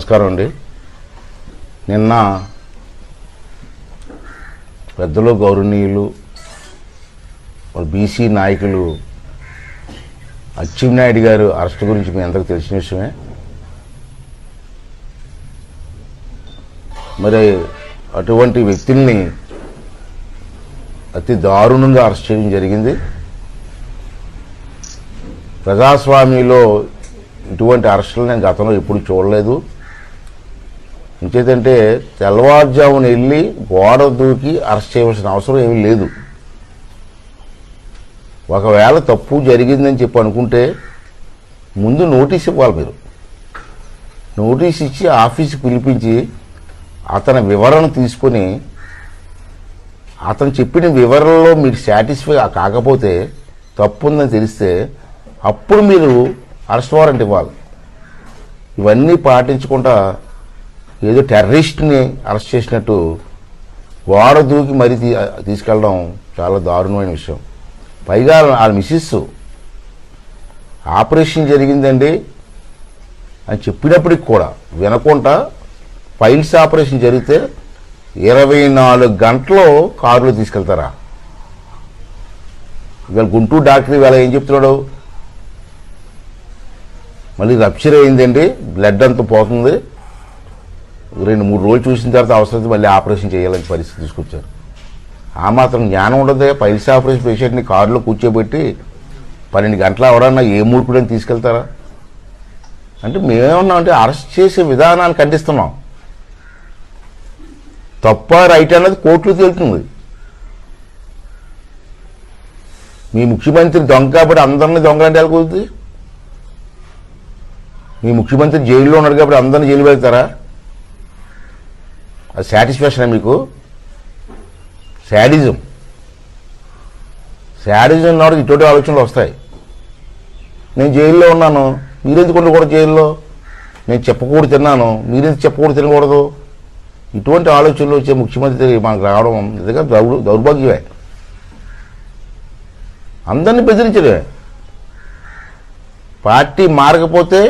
నమస్కారం అండి. నిన్న పెద్దలు గౌరవనీయులు బీసీ నాయకులు అచ్చెన్నాయుడు గారు అరెస్ట్ గురించి మీ అందరికీ తెలిసిన విషయమే. మరి అటువంటి వ్యక్తుల్ని అతి దారుణంగా అరెస్ట్ చేయడం జరిగింది. ప్రజాస్వామ్యంలో ఇటువంటి అరెస్టులు నేను గతంలో ఎప్పుడు చూడలేదు. ఇంకేంటంటే తెల్లవారుజామున వెళ్ళి గోడ దూకి అరెస్ట్ చేయవలసిన అవసరం ఏమీ లేదు. ఒకవేళ తప్పు జరిగిందని చెప్పి అనుకుంటే ముందు నోటీస్ ఇవ్వాలి. మీరు నోటీస్ ఇచ్చి ఆఫీస్కి పిలిపించి అతని వివరణ తీసుకొని అతను చెప్పిన వివరణలో మీరు సాటిస్ఫై కాకపోతే తప్పు ఉందని తెలిస్తే అప్పుడు మీరు అరెస్ట్ వారెంట్ ఇవ్వాలి. ఇవన్నీ పాటించకుండా ఏదో టెర్రరిస్ట్ని అరెస్ట్ చేసినట్టు గోడ దూకి మరీ తీసుకెళ్ళడం చాలా దారుణమైన విషయం. పైగా వాళ్ళ మిస్సెస్ ఆపరేషన్ జరిగిందండి అని చెప్పినప్పటికి కూడా వినకుండా ఫైల్స్ ఆపరేషన్ జరిగితే 24 గంటలు కారులో తీసుకెళ్తారా? ఇవాళ గుంటూరు డాక్టర్ ఇవాళ ఏం చెప్తున్నాడు, మళ్ళీ రప్చర్ అయిందండి, బ్లడ్ అంతా పోతుంది, 2-3 రోజులు చూసిన తర్వాత అవసరం మళ్ళీ ఆపరేషన్ చేయాలని పరిస్థితి తీసుకొచ్చారు. ఆ మాత్రం జ్ఞానం ఉండదే? పైల్స్ ఆపరేషన్ పేషెంట్ని కారులో కూర్చోబెట్టి 12 గంటలు ఎవరన్నా ఏ మూర్ఖుడని తీసుకెళ్తారా? అంటే మేమేమన్నామంటే అరెస్ట్ చేసే విధానాన్ని ఖండిస్తున్నాం. తప్ప రైట్ అన్నది కోర్టులో తేలుతుంది. మీ ముఖ్యమంత్రి దొంగ కాబట్టి అందరినీ దొంగ అంటే ఎలా కుదురుతుంది? మీ ముఖ్యమంత్రి జైల్లో ఉన్నాడు కాబట్టి అందరినీ జైలు పెడతారా? అది సాటిస్ఫాక్షనా మీకు? శాడిజం ఉన్నవాడికి ఇటువంటి ఆలోచనలు వస్తాయి. నేను జైల్లో ఉన్నాను, మీరెందుకు ఉండకూడదు జైల్లో? నేను చెప్పకూడదు తిన్నాను, మీరెందుకు చెప్పకూడదు తినకూడదు? ఇటువంటి ఆలోచనలు వచ్చే ముఖ్యమంత్రి మనకు రావడం నిజంగా దౌర్భాగ్యమే. అందరినీ బెదిరించడమే. పార్టీ మారకపోతే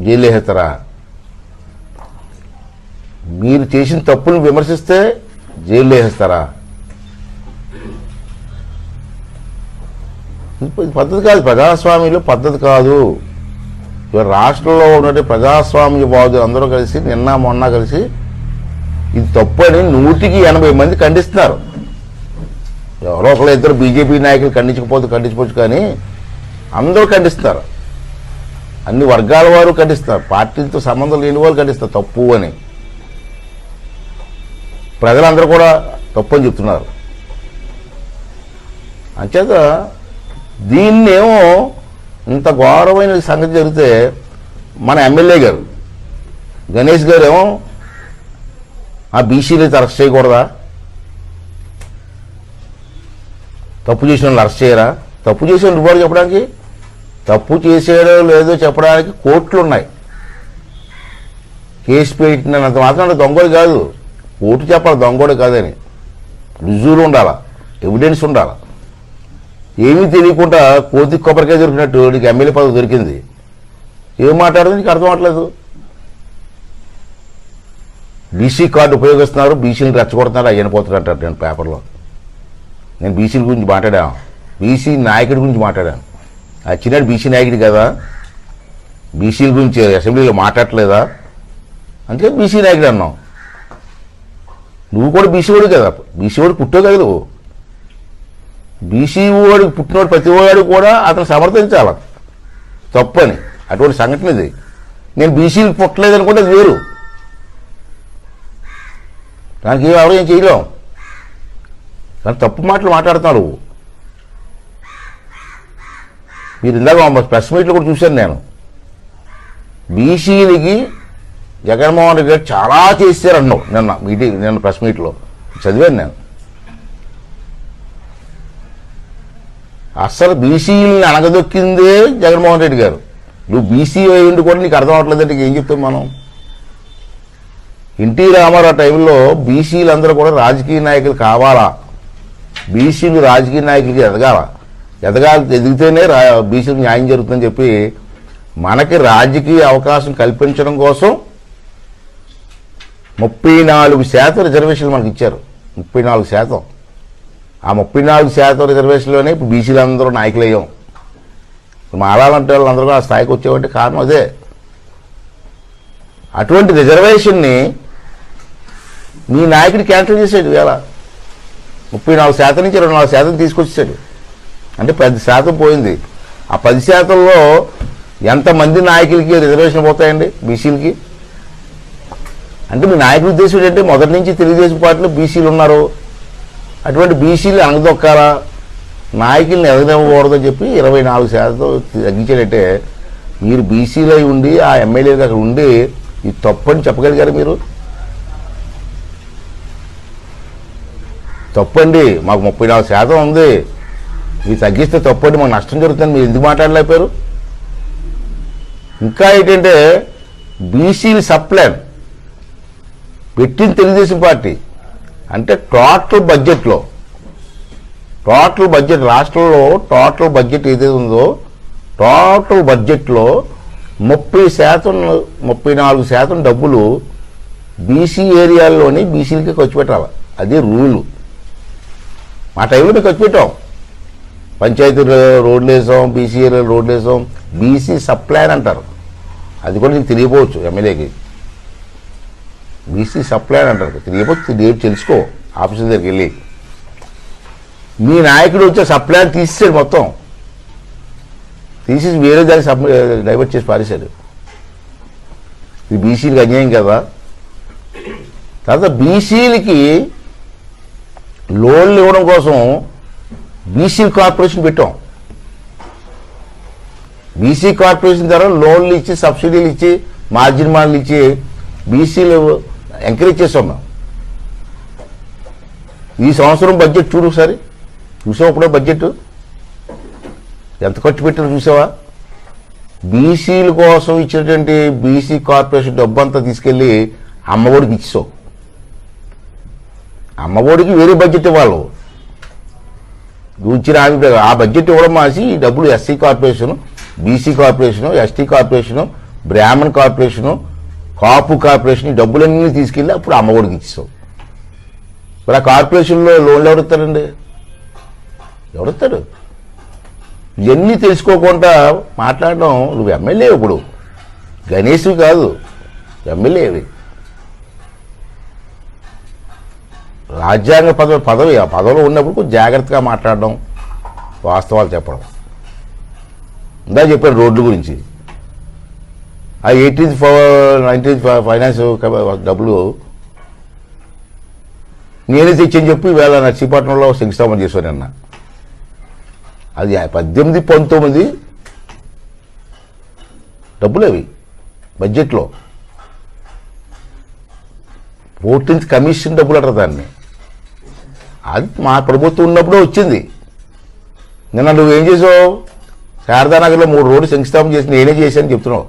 జైలు వేస్తారా? మీరు చేసిన తప్పులను విమర్శిస్తే జైలు వేస్తారా? పద్ధతి కాదు, ప్రజాస్వామ్యంలో పద్ధతి కాదు. ఇవాళ రాష్ట్రంలో ఉన్నటువంటి ప్రజాస్వామ్యవాదులు అందరూ కలిసి నిన్న మొన్న కలిసి ఇది తప్పు అని 180 మంది ఖండిస్తున్నారు. ఎవరో ఒకరు ఇద్దరు బీజేపీ నాయకులు ఖండించకపోవచ్చు, కానీ అందరూ ఖండిస్తున్నారు. అన్ని వర్గాల వారు ఖండిస్తారు, పార్టీలతో సంబంధం లేని వాళ్ళు ఖండిస్తారు తప్పు అని. ప్రజలందరూ కూడా తప్పు అని చెప్తున్నారు. అంచేత దీన్నేమో ఇంత ఘోరమైన సంగతి జరిగితే మన ఎమ్మెల్యే గారు గణేష్ గారు ఏమో ఆ బీసీలు అరెస్ట్ చేయకూడదా? తప్పు చేసిన వాళ్ళు అరెస్ట్ చేయరా? తప్పు చేసిన రిపోర్ట్ చెప్పడానికి, తప్పు చేసేయడో లేదో చెప్పడానికి కోర్టులు ఉన్నాయి. కేసు పెట్టినంత మాత్రం దొంగోడు కాదు, కోర్టు చెప్పాలి దొంగోడు కాదని. రుజువులు ఉండాలా, ఎవిడెన్స్ ఉండాలా. ఏమీ తెలియకుండా కోతి కొబ్బరికాయ దొరికినట్టు నీకు ఎమ్మెల్యే పదవి దొరికింది, ఏం మాట్లాడదు నీకు అర్థం అవట్లేదు. బీసీ కార్డు ఉపయోగిస్తున్నారు, బీసీని రెచ్చగొడుతున్నారు, అయ్యనిపోతున్నారు అంటారు. నేను పేపర్లో నేను బీసీల గురించి మాట్లాడాను, బీసీ నాయకుడి గురించి మాట్లాడాను. వచ్చినాడు బీసీ నాయకుడు కదా, బీసీల గురించి అసెంబ్లీలో మాట్లాడలేదా? అందుకే బీసీ నాయకుడు అన్నావు. నువ్వు కూడా బీసీ వాడు కదా, బీసీ వాడు పుట్టావు కదా నువ్వు. బీసీ వాడికి పుట్టినవాడు ప్రతి వాడు కూడా అతను సమర్థించాలి తప్పని. అటువంటి సంఘటన ఇది. నేను బీసీలు పుట్టలేదు అనుకుంటే అది వేరు, దానికి ఎవరు ఏం చేయలేం. కానీ తప్పు మాటలు మాట్లాడుతున్నారు. మీరు ఇందాక ప్రెస్ మీట్లో కూడా చూశాను నేను. బీసీలకి జగన్మోహన్ రెడ్డి గారు చాలా చేశారన్నావు నిన్న ప్రెస్ మీట్లో చదివాను నేను. అస్సలు బీసీలని అణగదొక్కిందే జగన్మోహన్ రెడ్డి గారు. నువ్వు బీసీ అయ్యింది కూడా నీకు అర్థం అవట్లేదంటే ఏం చెప్తాం మనం? ఎన్టీ రామారావు టైంలో బీసీలందరూ కూడా రాజకీయ నాయకులు కావాలా, బీసీలు రాజకీయ నాయకులకి ఎదగాల, ఎదిగితేనే బీసీలకు న్యాయం జరుగుతుందని చెప్పి మనకి రాజకీయ అవకాశం కల్పించడం కోసం 34% రిజర్వేషన్లు మనకి ఇచ్చారు. 34%. ఆ 34% రిజర్వేషన్లోనే ఇప్పుడు బీసీలు అందరూ నాయకులు అయ్యాం. మారాలంటే వాళ్ళందరూ ఆ స్థాయికి వచ్చేవంటే కారణం అదే. అటువంటి రిజర్వేషన్ని మీ నాయకుడు క్యాన్సిల్ చేశాడు. ఇలా 34% నుంచి 24% తీసుకొచ్చాడు. అంటే 10% పోయింది. ఆ 10%లో ఎంతమంది నాయకులకి రిజర్వేషన్ పోతాయండి బీసీలకి? అంటే మీ నాయకుడి ఉద్దేశం ఏంటంటే మొదటి నుంచి తెలుగుదేశం పార్టీలో బీసీలు ఉన్నారు, అటువంటి బీసీలు అనగదొక్కాలా, నాయకుల్ని ఎదగనివ్వకూడదని చెప్పి 24% తగ్గించాడంటే మీరు బీసీలో ఉండి ఆ ఎమ్మెల్యేలు అక్కడ ఉండి ఇది తప్పని చెప్పగలిగారు మీరు? తప్పండి, మాకు 34% ఉంది, ఇది తగ్గిస్తే తప్పండి, మాకు నష్టం జరుగుతుంది, మీరు ఎందుకు మాట్లాడలేకపోయారు? ఇంకా ఏంటంటే బీసీలు సప్లాన్ పెట్టింది తెలుగుదేశం పార్టీ. అంటే టోటల్ బడ్జెట్లో రాష్ట్రంలో టోటల్ బడ్జెట్ ఏదైతే ఉందో టోటల్ బడ్జెట్లో 34% డబ్బులు బీసీ ఏరియాల్లోని బీసీలకి ఖర్చు పెట్టాలి. అది రూలు. మా టైంలో మేము ఖర్చు పెట్టాం. పంచాయతీ రోడ్లు వేసాం, బీసీ ఏరియాలో రోడ్లు వేసాం. బీసీ సప్లాన్ అంటారు, అది కూడా నీకు తెలియపోవచ్చు. ఎమ్మెల్యేకి బీసీ సప్లాన్ అంటారు, తెలియపోవచ్చు. తెలుసుకో ఆఫీసర్ దగ్గరికి వెళ్ళి. మీ నాయకుడు వచ్చే సప్లాన్ తీసేసాడు, మొత్తం తీసేసి వేరే దాన్ని డైవర్ట్ చేసి పారేశాడు. ఇది బీసీలకి అన్యాయం కదా. తర్వాత బీసీలకి లోన్లు ఇవ్వడం కోసం బీసీ కార్పొరేషన్ పెట్టాం. బీసీ కార్పొరేషన్ ద్వారా లోన్లు ఇచ్చి, సబ్సిడీలు ఇచ్చి, మార్జిన్ మాన్లు ఇచ్చి బీసీలు ఎంకరేజ్ చేస్తాం మేము. ఈ సంవత్సరం బడ్జెట్ చూడు ఒకసారి. చూసావు అప్పుడే బడ్జెట్ ఎంత ఖర్చు పెట్టారో చూసావా? బీసీల కోసం ఇచ్చినటువంటి బీసీ కార్పొరేషన్ డబ్బు అంతా తీసుకెళ్ళి అమ్మఒడికి ఇచ్చావు. అమ్మఒడికి వేరే బడ్జెట్ ఇవ్వాలి. నువ్వు ఇచ్చిన ఆ బడ్జెట్ ఇవ్వడం మాసి ఈ డబ్బులు SC corporation, BC corporation, ST corporation, Brahmin corporation, Kapu corporation, ఈ డబ్బులన్నీ తీసుకెళ్ళి అప్పుడు అమ్మఒడికి ఇచ్చావు. మరి ఆ కార్పొరేషన్లో లోన్లు ఎవరిస్తారండి? ఎవరిస్తారు? ఇవన్నీ తెలుసుకోకుండా మాట్లాడడం. నువ్వు ఎమ్మెల్యే, ఇప్పుడు గణేష్వి కాదు, ఎమ్మెల్యేవి. రాజ్యాంగ పదవి ఆ పదవిలో ఉన్నప్పుడు కొంచెం జాగ్రత్తగా మాట్లాడడం, వాస్తవాలు చెప్పడం. ఇందా చెప్పాను రోడ్ల గురించి. ఆ 19th ఫైనాన్స్ డబ్బులు నేనే తెచ్చని చెప్పి ఈవేళ నర్సీపట్నంలో శంకుస్థాపన చేశాను అన్న. అది 18-19 డబ్బులు అవి బడ్జెట్లో. 14th కమిషన్ డబ్బులు అంటారు దాన్ని. అది మా ప్రభుత్వం ఉన్నప్పుడే వచ్చింది. నిన్న నువ్వేం చేసావు? శారదానగర్లో 3 రోడ్లు శంకుస్థాపన చేసి నేనే చేశాను చెప్తున్నావు.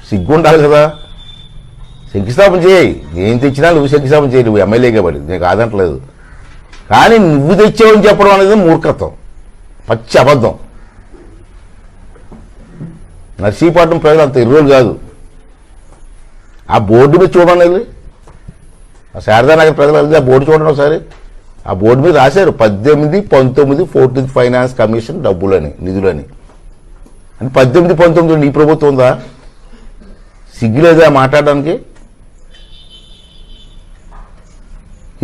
సిగ్గు ఉండాలి కదా. శంకుస్థాపన చేయి, నేను తెచ్చినా నువ్వు శంకుస్థాపన చేయి, నువ్వు ఎమ్మెల్యే కాబట్టి, నేను కాదంటలేదు. కానీ నువ్వు తెచ్చావని చెప్పడం అనేది మూర్ఖత్వం, పచ్చి అబద్ధం. నర్సీపట్నం ప్రజలు అంత ఇర్రోలు కాదు. ఆ బోర్డు మీద చూడండి, ఆ శారదానగర్ ప్రజలు ఆ బోర్డు చూడండి ఒకసారి. ఆ బోర్డు మీద రాశారు 18-19 14th ఫైనాన్స్ కమిషన్ డబ్బులని, నిధులని. అంటే 18-19 నీ ప్రభుత్వం ఉందా? సిగ్గులేదా మాట్లాడడానికి?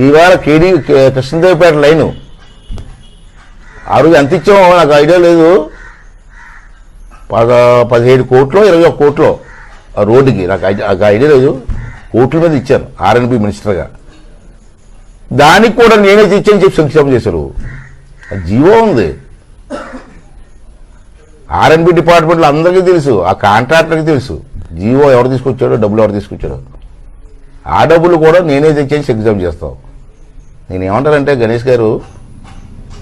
ఇవాళ కృష్ణదేవపేట లైను ఆ రోజు ఎంత ఇచ్చామో నాకు ఐడియా లేదు. 17 కోట్లు 21 కోట్లు ఆ రోడ్డుకి, నాకు ఐడియా లేదు. కోట్ల మీద ఇచ్చాను ఆర్ఎన్బి మినిస్టర్గా. దానికి కూడా నేనే తెచ్చాను చెప్పి శంకుస్థాపన చేశారు. జీవో ఉంది ఆర్ఎన్బి డిపార్ట్మెంట్లో, అందరికీ తెలుసు, ఆ కాంట్రాక్టర్కి తెలుసు జీవో ఎవరు తీసుకొచ్చాడో, డబ్బులు ఎవరు తీసుకొచ్చాడో. ఆ డబ్బులు కూడా నేనే తెచ్చాను శంకుస్థాపన చేస్తావు. నేను ఏమంటానంటే గణేష్ గారు,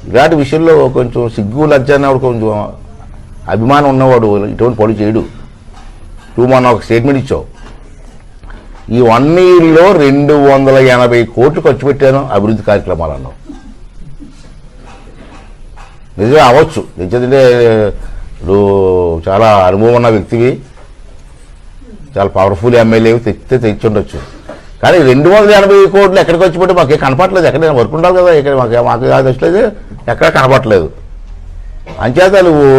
ఇలాంటి విషయంలో కొంచెం సిగ్గు లజ్జాన్నవాడు, కొంచెం అభిమానం ఉన్నవాడు ఇటువంటి పనులు చేయడు. నువ్వు మొన్న ఒక స్టేట్మెంట్ ఇచ్చావు, ఈ 1 yearలో 280 కోట్లు ఖర్చు పెట్టాను అభివృద్ధి కార్యక్రమాలను. నిజమే అవ్వచ్చు, నిజంటే ఇప్పుడు చాలా అనుభవం ఉన్న వ్యక్తివి, చాలా పవర్ఫుల్ ఎమ్మెల్యే తెచ్చి ఉండొచ్చు. కానీ 280 కోట్లు ఎక్కడికి వచ్చి పెట్టి మాకు కనపట్లేదు. ఎక్కడ వర్క్ ఉండాలి కదా, ఇక్కడ మాకు వచ్చలేదు, ఎక్కడ కనపట్లేదు. అంచేత నువ్వు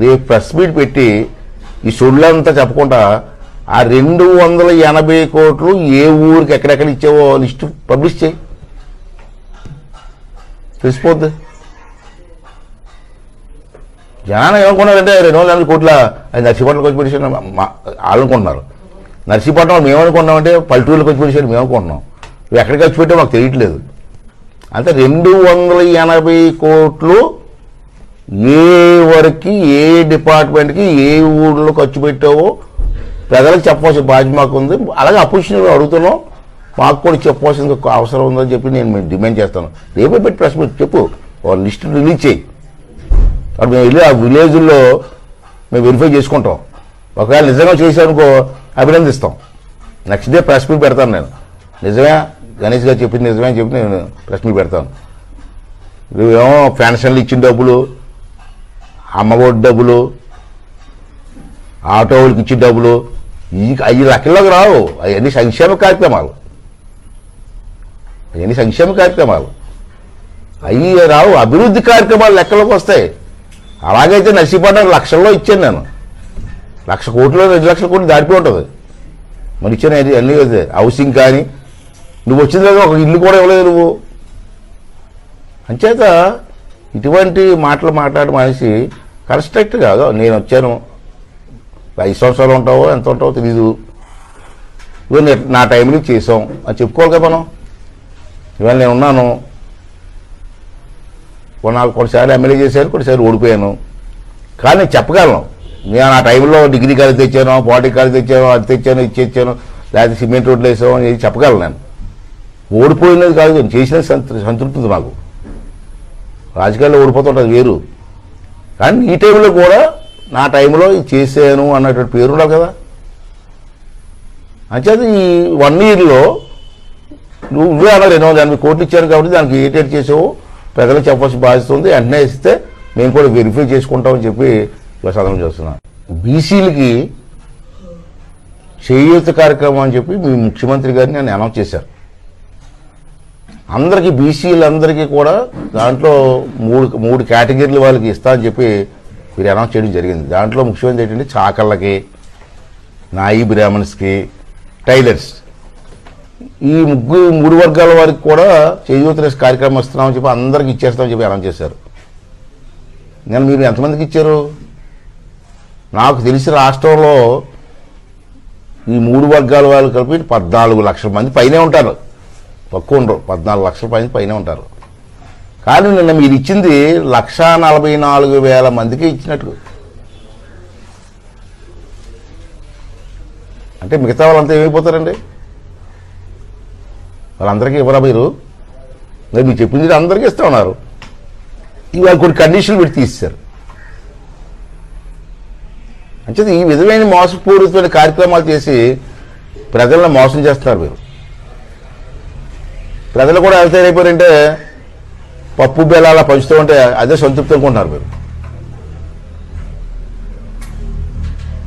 రేపు ప్రెస్ మీట్ పెట్టి ఈ సొళ్ళంతా చెప్పకుండా ఆ 280 కోట్లు ఏ ఊరికి ఎక్కడెక్కడ ఇచ్చావో లిస్టు పబ్లిష్ చేయి, తెలిసిపోద్ది. జనాన్ని ఏమనుకున్నారంటే 280 కోట్ల అది నర్సీపట్నంకి వచ్చి పెట్టేసాను వాళ్ళు అనుకుంటున్నారు. నర్సీపట్నం మేమనుకున్నామంటే పల్లెటూరులకు వచ్చి పెట్టేసాడు మేము అనుకుంటున్నాం. నువ్వు ఎక్కడికి వచ్చి పెట్టావు మాకు తెలియట్లేదు. అంటే 280 కోట్లు ఏ వరకు ఏ డిపార్ట్మెంట్కి ఏ ఊళ్ళో ఖర్చు పెట్టావో ప్రజలకు చెప్పవలసిన బాధ్యత మాకు ఉంది. అలాగే అపోజిషన్ అడుగుతున్నాం, మాకు కూడా చెప్పవలసిన అవసరం ఉందని చెప్పి నేను డిమాండ్ చేస్తాను. రేపే పెట్టి ప్రెస్ మీట్ చెప్పు, వాళ్ళ లిస్టు రిలీజ్ చేయి. అప్పుడు మేము వెళ్ళి ఆ విలేజ్లో మేము వెరిఫై చేసుకుంటాం. ఒకవేళ నిజంగా చేశానుకో అభినందిస్తాం. నెక్స్ట్ డే ప్రెస్ మీట్ పెడతాను. నేను నిజమే గణేష్ గారు చెప్పింది నిజమే అని చెప్పి నేను ప్రెస్ మీట్ పెడతాను. నువ్వేమో పెన్షన్లు ఇచ్చిన డబ్బులు, అమ్మఒడి డబ్బులు, ఆటో వాళ్ళకి ఇచ్చిన డబ్బులు, ఈ 5 లక్షల్లోకి రావు. అవన్నీ సంక్షేమ కార్యక్రమాలు, అవన్నీ సంక్షేమ కార్యక్రమాలు. అవి రావు, అభివృద్ధి కార్యక్రమాలు లెక్కలోకి వస్తాయి. అలాగైతే నర్సీపట్నం లక్షల్లో ఇచ్చాను నేను. 1,00,000 కోట్లు 2 లక్షల కోట్లు దాటిపోయి ఉంటుంది. మరి ఇచ్చాను అన్నీ హౌసింగ్. కానీ నువ్వు వచ్చిన దగ్గర ఒక ఇల్లు కూడా ఇవ్వలేదు నువ్వు. అంచేత ఇటువంటి మాటలు మాట్లాడే మనిషి కన్స్ట్రక్ట్ కాదు. నేను వచ్చాను 5 సంవత్సరాలు ఉంటావో ఎంత ఉంటావో తెలీదు, ఇవన్నీ నా టైంలో చేసాం అని చెప్పుకోవాలి కదా మనం. ఇవాళ నేను ఉన్నాను, కొన్నిసార్లు ఎమ్మెల్యే చేశాను, కొన్నిసార్లు ఓడిపోయాను. కానీ నేను చెప్పగలను, నేను ఆ టైంలో డిగ్రీ కాలేజ్ తెచ్చాను, పాలిటీ కాలేజ్ తెచ్చాను, అది తెచ్చాను, ఇది తెచ్చాను, లేకపోతే సిమెంట్ రోడ్లు వేసాము అని చెప్పగలను. నేను ఓడిపోయినది కాదు, నేను చేసినది సంతృప్తి నాకు. రాజకీయాల్లో ఓడిపోతుంటుంది వేరు, కానీ ఈ టైంలో కూడా నా టైంలో చేశాను అన్నటువంటి పేరు ఉండాలి కదా. అంచేత ఈ 1 ఇయర్లో నువ్వే అలా 280 కోట్లు ఇచ్చాను కాబట్టి దానికి ఏటేట్ చేసావు ప్రజలకు చెప్పాల్సిన బాధ్యత ఉంది. వెంటనే ఇస్తే మేము కూడా వెరిఫై చేసుకుంటామని చెప్పి సదనం చేస్తున్నాం. బీసీలకి చేయూత కార్యక్రమం అని చెప్పి మీ ముఖ్యమంత్రి గారిని నేను అనౌన్స్ చేశారు. అందరికీ బీసీలందరికీ కూడా దాంట్లో మూడు కేటగిరీల వాళ్ళకి ఇస్తా అని చెప్పి మీరు అనౌన్స్ చేయడం జరిగింది. దాంట్లో ముఖ్యమంత్రి ఏంటంటే చాకళ్ళకి, నాయి బ్రాహ్మణ్స్కి, టైలర్స్, ఈ 3 వర్గాల వారికి కూడా చేయూత కార్యక్రమం ఇస్తున్నామని చెప్పి అందరికి ఇచ్చేస్తామని చెప్పి అనౌన్స్ చేశారు. నేను మీరు ఎంతమందికి ఇచ్చారు? నాకు తెలిసి రాష్ట్రంలో ఈ 3 వర్గాల వాళ్ళు కలిపి 14 లక్షల మంది పైనే ఉంటారు, తక్కువ ఉండరు. 14 లక్షల పైనే ఉంటారు. కానీ నిన్న మీరు ఇచ్చింది 1,44,000 మందికి ఇచ్చినట్టు. అంటే మిగతా వాళ్ళంతా ఏమైపోతారండి? వాళ్ళందరికీ ఇవ్వరా మీరు? మీరు చెప్పింది అందరికీ ఇస్తా ఉన్నారు. ఇవాళ కొన్ని కండిషన్లు పెట్టి తీస్తారు. అంటే ఈ విధమైన మోసపూరితమైన కార్యక్రమాలు చేసి ప్రజలను మోసం చేస్తున్నారు మీరు. ప్రజలు కూడా ఎంత అయిపోయారంటే పప్పు బెల్లాల పంచుతూ ఉంటే అదే సంతృప్తి అనుకుంటున్నారు మీరు.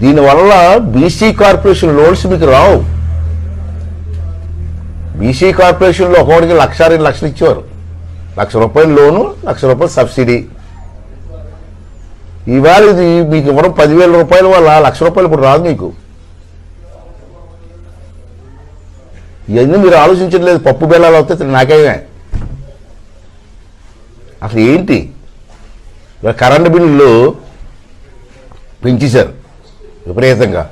దీనివల్ల బీసీ కార్పొరేషన్ లోన్స్ మీకు రావు. బీసీ కార్పొరేషన్లో ఒక్కొక్కడికి 1,00,000 2 లక్షలు ఇచ్చేవారు. 1,00,000 రూపాయలు లోను, 1,00,000 రూపాయలు సబ్సిడీ. ఇవాళ ఇది మీకు ఇవ్వడం 10,000 రూపాయల వల్ల 1,00,000 రూపాయలు ఇప్పుడు రాదు మీకు. ఇవన్నీ మీరు ఆలోచించట్లేదు. పప్పు బెల్లాలు అవుతాయి నాకేమే. అసలు ఏంటి కరెంటు బిల్లులు పెంచేశారు విపరీతంగా.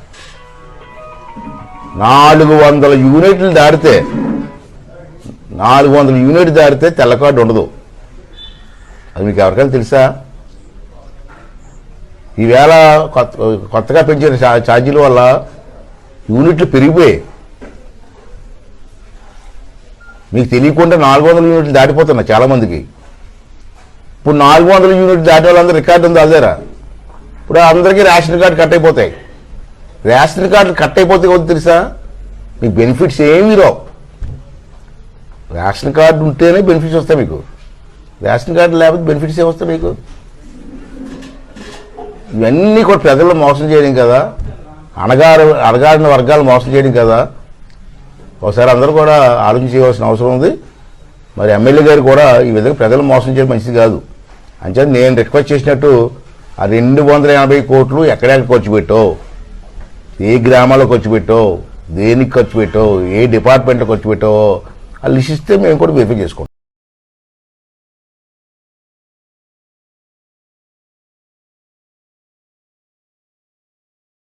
400 యూనిట్లు దాటితే 400 యూనిట్ దాటితే తెల్ల కార్డు ఉండదు. అది మీకు ఎవరికైనా తెలుసా? ఈవేళ కొత్తగా పెంచిన ఛార్జీల వల్ల యూనిట్లు పెరిగిపోయాయి. మీకు తెలియకుండా 400 యూనిట్లు దాటిపోతున్నాయి చాలామందికి. ఇప్పుడు 400 యూనిట్లు దాటే వాళ్ళందరూ రికార్డు ఉంది అదేరా. ఇప్పుడు అందరికీ రేషన్ కార్డు కట్ అయిపోతాయి. రేషన్ కార్డు కట్ అయిపోతే కొద్ది తెలుసా మీకు బెనిఫిట్స్ ఏమీ రావు. రేషన్ కార్డు ఉంటేనే బెనిఫిట్స్ వస్తాయి మీకు. రేషన్ కార్డు లేకపోతే బెనిఫిట్స్ ఏమొస్తాయి మీకు? ఇవన్నీ కూడా ప్రజలు మోసం చేయడం కదా, అణగారిన వర్గాలు మోసం చేయడం కదా. ఒకసారి అందరూ కూడా ఆలోచించవలసిన అవసరం ఉంది. మరి ఎమ్మెల్యే గారు కూడా ఈ విధంగా ప్రజలు మోసం చేయడం మంచిది కాదు. అంచేత నేను రిక్వెస్ట్ చేసినట్టు ఆ 280 కోట్లు ఎక్కడెక్కడ ఖర్చు పెట్టావు, ఏ గ్రామాల్లో ఖర్చు పెట్టావు, దేనికి ఖర్చు పెట్టావు, ఏ డిపార్ట్మెంట్లో ఖర్చు పెట్టావో ఆ లిస్ట్ ఇస్తే మేము కూడా వెరిఫై చేసుకుంటాం.